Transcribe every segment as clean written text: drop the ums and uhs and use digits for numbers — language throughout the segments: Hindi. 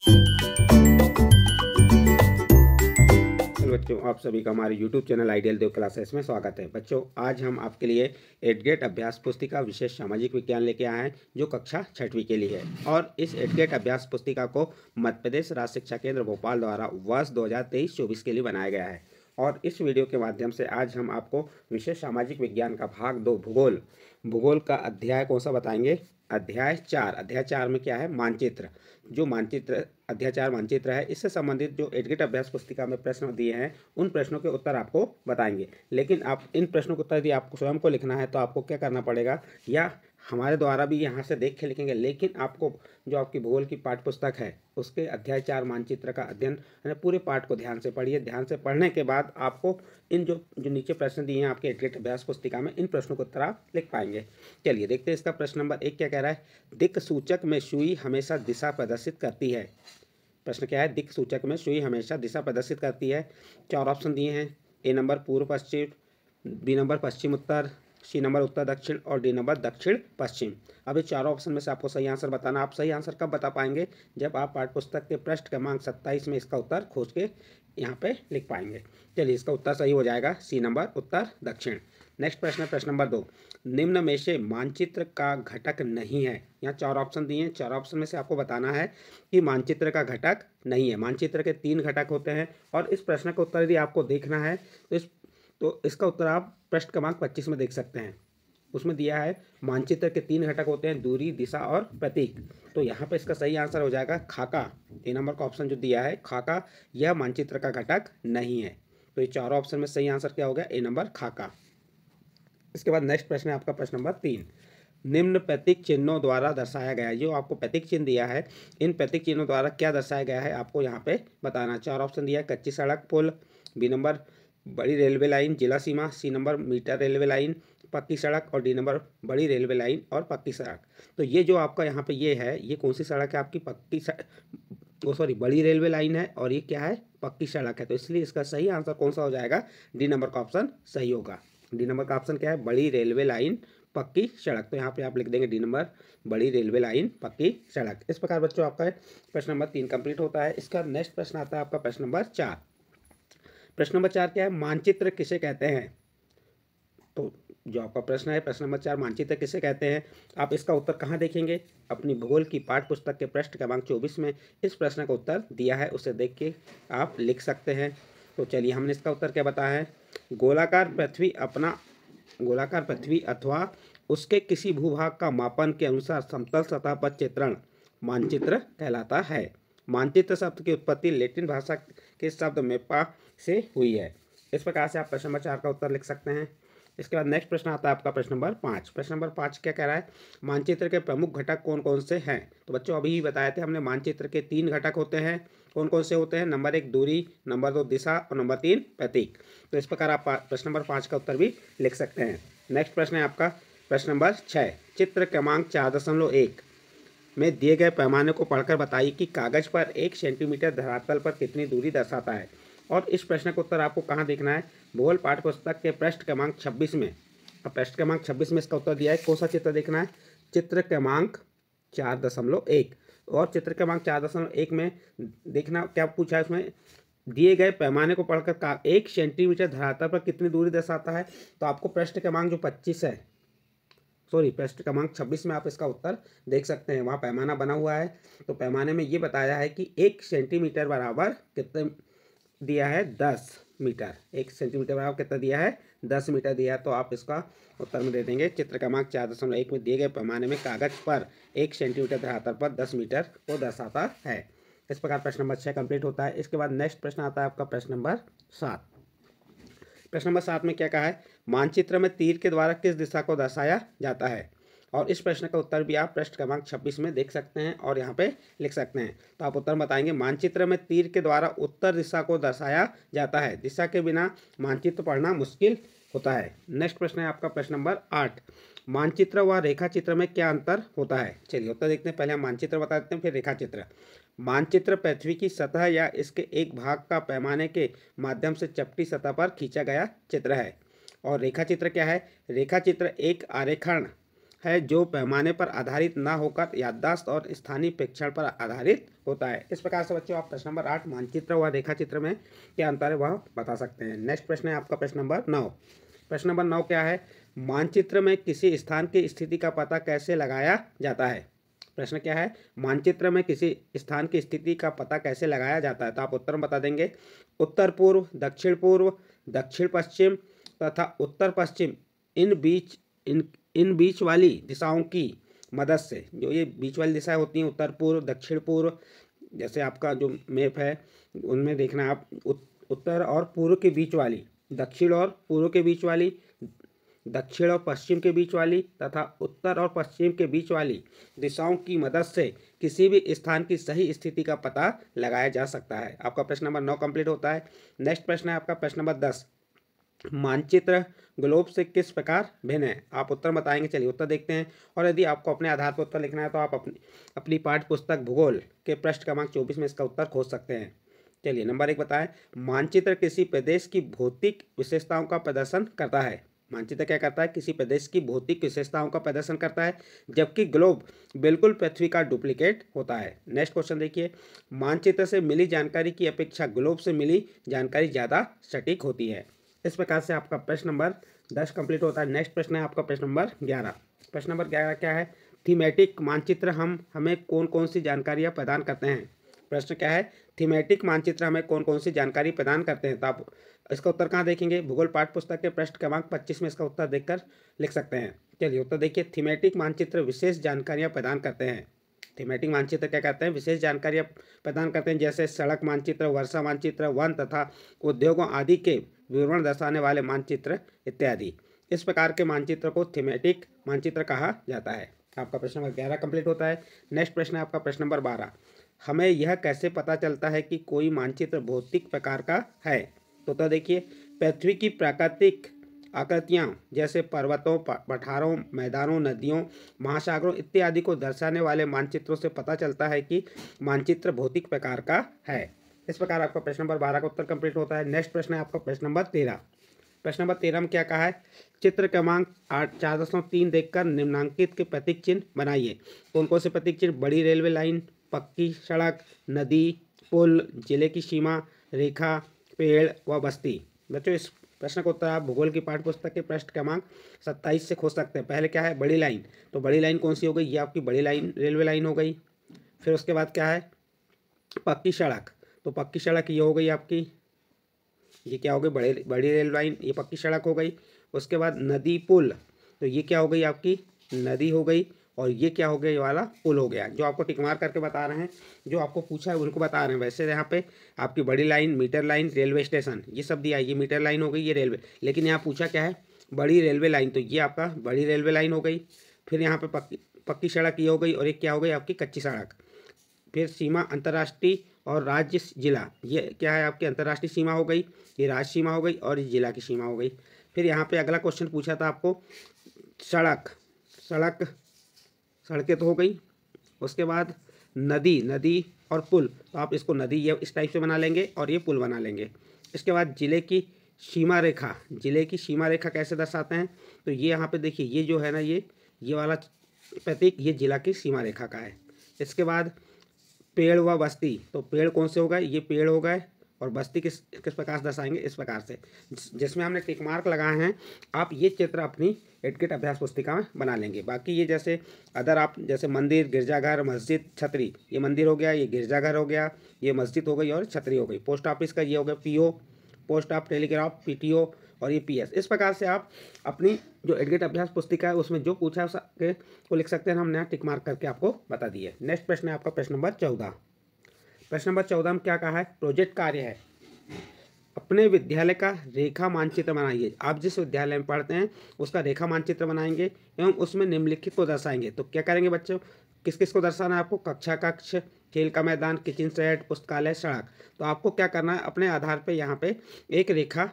हेलो बच्चों, आप सभी का हमारे YouTube चैनल आइडियल देव क्लासेस में स्वागत है। बच्चों, आज हम आपके लिए 8th ग्रेड अभ्यास पुस्तिका विशेष सामाजिक विज्ञान लेके आए हैं, जो कक्षा 6वीं के लिए है। और इस 8th ग्रेड अभ्यास पुस्तिका को मध्य प्रदेश राज्य शिक्षा केंद्र भोपाल द्वारा वर्ष 2023-24 के लिए बनाया गया है। और इस वीडियो के माध्यम से आज हम आपको विशेष सामाजिक विज्ञान का भाग 2 भूगोल का अध्याय कौन सा बताएंगे? अध्याय 4 में क्या है? मानचित्र। जो मानचित्र अध्याय 4 मानचित्र है, इससे संबंधित जो 8th ग्रेड अभ्यास पुस्तिका में प्रश्न दिए हैं, उन प्रश्नों के उत्तर आपको बताएंगे। लेकिन आप इन प्रश्नों के उत्तर यदि आपको स्वयं को लिखना है तो आपको क्या करना पड़ेगा, या हमारे द्वारा भी यहाँ से देख के लिखेंगे, लेकिन आपको जो आपकी भूगोल की पाठ्य पुस्तक है उसके अध्याय 4 मानचित्र का अध्ययन यानी पूरे पाठ को ध्यान से पढ़िए। ध्यान से पढ़ने के बाद आपको इन जो नीचे प्रश्न दिए हैं आपके 8th ग्रेड अभ्यास पुस्तिका में, इन प्रश्नों को उत्तर आप लिख पाएंगे। चलिए देखते हैं इसका प्रश्न नंबर 1 क्या कह रहा है। दिक् सूचक में सुई हमेशा दिशा प्रदर्शित करती है। प्रश्न क्या है? दिक् सूचक में सुई हमेशा दिशा प्रदर्शित करती है। 4 ऑप्शन दिए हैं। ए नंबर पूर्व पश्चिम, बी नंबर पश्चिम उत्तर, सी नंबर उत्तर दक्षिण और डी नंबर दक्षिण पश्चिम। अब ये चारों ऑप्शन में से आपको सही आंसर बताना। आप सही आंसर कब बता पाएंगे? जब आप पाठ्य पुस्तक के पृष्ठ क्रमांक 27 में इसका उत्तर खोज के यहाँ पे लिख पाएंगे। चलिए, इसका उत्तर सही हो जाएगा सी नंबर उत्तर दक्षिण। नेक्स्ट प्रश्न है प्रश्न नंबर 2। निम्न में से मानचित्र का घटक नहीं है। यहाँ 4 ऑप्शन दिए हैं। 4 ऑप्शन में से आपको बताना है कि मानचित्र का घटक नहीं है। मानचित्र के 3 घटक होते हैं और इस प्रश्न का उत्तर यदि आपको देखना है तो इसका उत्तर आप पृष्ठ क्रमांक 25 में देख सकते हैं। उसमें दिया है मानचित्र के 3 घटक होते हैं, दूरी, दिशा और प्रतीक। तो यहाँ पे इसका सही आंसर हो जाएगा खाका। ए नंबर का ऑप्शन जो दिया है खाका, यह मानचित्र का घटक नहीं है। तो ये 4 ऑप्शन में सही आंसर क्या हो गया? ए नंबर खाका। इसके बाद नेक्स्ट प्रश्न है आपका प्रश्न नंबर 3। निम्न प्रतीक चिन्हों द्वारा दर्शाया गया है। जो आपको प्रतीक चिन्ह दिया है, इन प्रतीक चिन्हों द्वारा क्या दर्शाया गया है आपको यहाँ पे बताना। 4 ऑप्शन दिया है कच्ची सड़क, पुल, बी नंबर बड़ी रेलवे लाइन, जिला सीमा, C number meter railway line, पक्की सड़क और डी नंबर बड़ी रेलवे लाइन और पक्की सड़क। तो ये जो आपका यहाँ पे ये है, ये कौन सी सड़क है? आपकी बड़ी रेलवे लाइन है और ये क्या है? पक्की सड़क है। तो इसलिए इसका सही आंसर कौन सा हो जाएगा? डी नंबर का ऑप्शन सही होगा। डी नंबर का ऑप्शन क्या है? बड़ी रेलवे लाइन पक्की सड़क। तो यहाँ पे आप लिख देंगे डी नंबर बड़ी रेलवे लाइन पक्की सड़क। इस प्रकार बच्चों आपका प्रश्न नंबर 3 कंप्लीट होता है। इसका नेक्स्ट प्रश्न आता है आपका प्रश्न नंबर 4। प्रश्न नंबर 4 क्या है? मानचित्र किसे कहते हैं? तो जो आपका प्रश्न है प्रश्न नंबर 4, मानचित्र किसे कहते हैं, आप इसका उत्तर कहाँ देखेंगे? अपनी भूगोल की पाठ्य पुस्तक के पृष्ठ क्रमांक 24 में इस प्रश्न का उत्तर दिया है, उसे देख के आप लिख सकते हैं। तो चलिए, हमने इसका उत्तर क्या बताया है। गोलाकार पृथ्वी अथवा उसके किसी भूभाग का मापन के अनुसार समतल सतह पर चित्रण मानचित्र कहलाता है। मानचित्र शब्द की उत्पत्ति लैटिन भाषा के शब्द मैपा से हुई है। इस प्रकार से आप प्रश्न नंबर 4 का उत्तर लिख सकते हैं। इसके बाद नेक्स्ट प्रश्न आता है आपका प्रश्न नंबर 5। प्रश्न नंबर 5 क्या कह रहा है? मानचित्र के प्रमुख घटक कौन कौन से हैं? तो बच्चों अभी ही बताए थे हमने, मानचित्र के 3 घटक होते हैं। कौन कौन से होते हैं? नंबर 1 दूरी, नंबर 2 दिशा और नंबर 3 प्रतीक। तो इस प्रकार आप प्रश्न नंबर 5 का उत्तर भी लिख सकते हैं। नेक्स्ट प्रश्न है आपका प्रश्न नंबर 6। चित्र क्रमांक 4.1 में दिए गए पैमाने को पढ़कर बताइए कि कागज पर 1 सेंटीमीटर धरातल पर कितनी दूरी दर्शाता है। और इस प्रश्न का उत्तर आपको कहाँ देखना है? भूगोल पाठ्य पुस्तक के पृष्ठ क्रमांक 26 में। अब पृष्ठ क्रमांक 26 में इसका उत्तर दिया है। कौन सा चित्र देखना है? चित्र क्रमांक 4.1। और चित्र क्रमांक 4.1 में देखना क्या पूछा है, उसमें दिए गए पैमाने को पढ़कर 1 सेंटीमीटर धरातल पर कितनी दूरी दर्शाता है। तो आपको पृष्ठ क्रमांक जो 25 है, पृष्ठ क्रमांक 26 में आप इसका उत्तर देख सकते हैं। वहाँ पैमाना बना हुआ है। तो पैमाने में ये बताया है कि 1 सेंटीमीटर बराबर कितने दिया है? 10 मीटर। 1 सेंटीमीटर बराबर कितना दिया है? 10 मीटर दिया है। तो आप इसका उत्तर में दे देंगे चित्र क्रमांक 4.1 में दिए गए पैमाने में कागज पर 1 सेंटीमीटर धरातल पर 10 मीटर को दर्शाता है। इस प्रकार प्रश्न नंबर 6 कंप्लीट होता है। इसके बाद नेक्स्ट प्रश्न आता है आपका प्रश्न नंबर 7। प्रश्न नंबर 7 में क्या कहा है? मानचित्र में तीर के द्वारा किस दिशा को दर्शाया जाता है। और इस प्रश्न का उत्तर भी आप पृष्ठ क्रमांक 26 में देख सकते हैं और यहाँ पे लिख सकते हैं। तो आप उत्तर बताएंगे मानचित्र में तीर के द्वारा उत्तर दिशा को दर्शाया जाता है। दिशा के बिना मानचित्र पढ़ना मुश्किल होता है। नेक्स्ट प्रश्न है आपका प्रश्न नंबर 8। मानचित्र व रेखा चित्र में क्या अंतर होता है? चलिए उत्तर देखते हैं। पहले हम मानचित्र बता देते हैं, फिर रेखा चित्र। मानचित्र पृथ्वी की सतह या इसके एक भाग का पैमाने के माध्यम से चपटी सतह पर खींचा गया चित्र है। और रेखा चित्र क्या है? रेखा चित्र एक आरेखण है जो पैमाने पर आधारित ना होकर याददाश्त और स्थानीय प्रेक्षण पर आधारित होता है। इस प्रकार से बच्चों आप प्रश्न नंबर 8 मानचित्र व रेखा चित्र में क्या अंतर है वह बता सकते हैं। नेक्स्ट प्रश्न है आपका प्रश्न नंबर 9। प्रश्न नंबर 9 क्या है, मानचित्र में किसी स्थान की स्थिति का पता कैसे लगाया जाता है। प्रश्न क्या है, मानचित्र में किसी स्थान की स्थिति का पता कैसे लगाया जाता है। तो आप उत्तर में बता देंगे उत्तर पूर्व, दक्षिण पश्चिम तथा उत्तर पश्चिम इन बीच वाली दिशाओं की मदद से। जो ये बीच वाली दिशाएं होती हैं उत्तर पूर्व, दक्षिण पूर्व, जैसे आपका जो मैप है उनमें देखना आप उत्तर और पूर्व के बीच वाली, दक्षिण और पूर्व के बीच वाली, दक्षिण और पश्चिम के बीच वाली तथा उत्तर और पश्चिम के बीच वाली दिशाओं की मदद से किसी भी स्थान की सही स्थिति का पता लगाया जा सकता है। आपका प्रश्न नंबर 9 कंप्लीट होता है। नेक्स्ट प्रश्न है आपका प्रश्न नंबर 10। मानचित्र ग्लोब से किस प्रकार भिन्न है। आप उत्तर बताएंगे। चलिए उत्तर देखते हैं, और यदि आपको अपने आधार पर उत्तर लिखना है तो आप अपनी पाठ्य पुस्तक भूगोल के पृष्ठ क्रमांक 24 में इसका उत्तर खोज सकते हैं। चलिए नंबर 1 बताएं, मानचित्र किसी प्रदेश की भौतिक विशेषताओं का प्रदर्शन करता है। मानचित्र क्या करता है, किसी प्रदेश की भौतिक विशेषताओं का प्रदर्शन करता है, जबकि ग्लोब बिल्कुल पृथ्वी का डुप्लीकेट होता है। नेक्स्ट क्वेश्चन देखिए, मानचित्र से मिली जानकारी की अपेक्षा ग्लोब से मिली जानकारी ज़्यादा सटीक होती है। इस प्रकार से आपका प्रश्न नंबर 10 कंप्लीट होता है। नेक्स्ट प्रश्न है आपका प्रश्न नंबर 11। प्रश्न नंबर 11 क्या है, थीमेटिक मानचित्र हमें कौन कौन सी जानकारियाँ प्रदान करते हैं। प्रश्न क्या है, थीमेटिक मानचित्र हमें कौन कौन सी जानकारी प्रदान करते हैं। तो आप इसका उत्तर कहाँ देखेंगे, भूगोल पाठ्य पुस्तक के पृष्ठ क्रमांक 25 में इसका उत्तर देखकर लिख सकते हैं। चलिए उत्तर देखिए, थीमेटिक मानचित्र विशेष जानकारियाँ प्रदान करते हैं। थीमेटिक मानचित्र क्या करते हैं, विशेष जानकारियाँ प्रदान करते हैं, जैसे सड़क मानचित्र, वर्षा मानचित्र, वन तथा उद्योगों आदि के विवरण दर्शाने वाले मानचित्र इत्यादि। इस प्रकार के मानचित्र को थीमेटिक मानचित्र कहा जाता है। आपका प्रश्न नंबर 11 कंप्लीट होता है। नेक्स्ट प्रश्न है आपका प्रश्न नंबर 12। हमें यह कैसे पता चलता है कि कोई मानचित्र भौतिक प्रकार का है। तो देखिए, पृथ्वी की प्राकृतिक आकृतियाँ जैसे पर्वतों, पठारों, मैदानों, नदियों, महासागरों इत्यादि को दर्शाने वाले मानचित्रों से पता चलता है कि मानचित्र भौतिक प्रकार का है। इस प्रकार आपका प्रश्न नंबर 12 का उत्तर कंप्लीट होता है। नेक्स्ट प्रश्न है आपका प्रश्न नंबर 13। प्रश्न नंबर 13 में क्या कहा है, चित्र क्रमांक 4.3 देखकर निम्नांकित के प्रतीक चिन्ह बनाइए। कौन कौन से प्रतीक चिन्ह, बड़ी रेलवे लाइन, पक्की सड़क, नदी, पुल, जिले की सीमा रेखा, पेड़ व बस्ती। बच्चों इस प्रश्न का उत्तर आप भूगोल की पाठ्य पुस्तक के पृष्ठ क्रमांक 27 से खोज सकते हैं। पहले क्या है, बड़ी लाइन। तो बड़ी लाइन कौन सी हो गई, ये आपकी बड़ी लाइन रेलवे लाइन हो गई। फिर उसके बाद क्या है, पक्की सड़क। तो पक्की सड़क ये हो गई आपकी, ये क्या हो गई, बड़ी रेल लाइन, ये पक्की सड़क हो गई। उसके बाद नदी, पुल, तो ये क्या हो गई आपकी नदी हो गई, और ये क्या हो गया, ये वाला पुल हो गया। जो आपको टिक मार करके बता रहे हैं, जो आपको पूछा है उनको बता रहे हैं। वैसे यहाँ पे आपकी बड़ी line, metre line, railway station, ये सब दिया है। ये मीटर लाइन हो गई, ये रेलवे, लेकिन यहाँ पूछा क्या है, बड़ी रेलवे लाइन, तो ये आपका बड़ी रेलवे लाइन हो गई। फिर यहाँ पे पक्की सड़क ये हो गई, और एक क्या हो गई आपकी कच्ची सड़क। फिर सीमा अंतर्राष्ट्रीय और राज्य जिला, ये क्या है आपकी अंतर्राष्ट्रीय सीमा हो गई, ये राज्य सीमा हो गई, और ये जिला की सीमा हो गई। फिर यहाँ पे अगला क्वेश्चन पूछा था आपको, सड़कें तो हो गई। उसके बाद नदी और पुल, तो आप इसको नदी ये इस टाइप से बना लेंगे और ये पुल बना लेंगे। इसके बाद जिले की सीमा रेखा कैसे दर्शाते हैं, तो ये यहाँ पे देखिए, ये जो है ना, ये वाला प्रतीक ये जिला की सीमा रेखा का है। इसके बाद पेड़ व बस्ती, तो पेड़ कौन से हो गए, ये पेड़ हो गए, और बस्ती किस प्रकार से दर्शाएंगे, इस प्रकार से, जिसमें हमने टिक मार्क लगाए हैं। आप ये चित्र अपनी एडगेट अभ्यास पुस्तिका में बना लेंगे। बाकी ये जैसे अदर आप जैसे मंदिर, गिरजाघर, मस्जिद, छतरी, ये मंदिर हो गया, ये गिरजाघर हो गया, ये मस्जिद हो गई, और छतरी हो गई। पोस्ट ऑफिस का ये हो गया PO, post of telegraph PTO, और ये पीएस। इस प्रकार से आप अपनी जो एडगेट अभ्यास पुस्तिका है उसमें जो पूछा है उसके को लिख सकते हैं। हमने यहाँ टिक मार्क करके आपको बता दिए। नेक्स्ट प्रश्न है आपका प्रश्न नंबर 14। प्रश्न नंबर 14 में क्या कहा है, प्रोजेक्ट कार्य है, अपने विद्यालय का रेखा मानचित्र बनाइए। आप जिस विद्यालय में पढ़ते हैं उसका रेखा मानचित्र बनाएंगे एवं उसमें निम्नलिखित को दर्शाएंगे। तो क्या करेंगे बच्चों, किस किस को दर्शाना है आपको, कक्षा कक्ष, खेल का मैदान, किचन सेट, पुस्तकालय, सड़क। तो आपको क्या करना है, अपने आधार पे यहाँ पे एक रेखा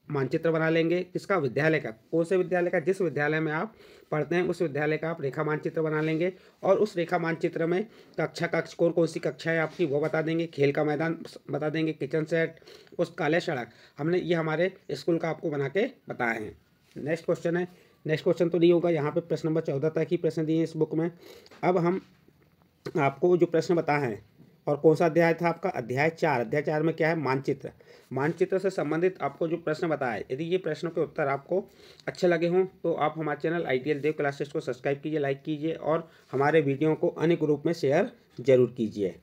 मानचित्र बना लेंगे। किसका, विद्यालय का, कौन से विद्यालय का, जिस विद्यालय में आप पढ़ते हैं उस विद्यालय का आप रेखा मानचित्र बना लेंगे, और उस रेखा मानचित्र में कक्षा कक्ष कौन कौन सी कक्षा है आपकी वो बता देंगे, खेल का मैदान बता देंगे, किचन सेट, पुस्तकालय, सड़क। हमने ये हमारे स्कूल का आपको बना के बताए हैं। नेक्स्ट क्वेश्चन है, नेक्स्ट क्वेश्चन तो नहीं होगा। यहाँ पे प्रश्न नंबर 14 तक ही प्रश्न दिए इस बुक में। अब हम आपको जो प्रश्न बताए हैं, और कौन सा अध्याय था आपका, अध्याय 4। अध्याय 4 में क्या है, मानचित्र। मानचित्र से संबंधित आपको जो प्रश्न बताए, यदि ये प्रश्नों के उत्तर आपको अच्छे लगे हों तो आप हमारे चैनल आइडियल देव क्लासेस को सब्सक्राइब कीजिए, लाइक कीजिए और हमारे वीडियो को अन्य ग्रुप में शेयर जरूर कीजिए।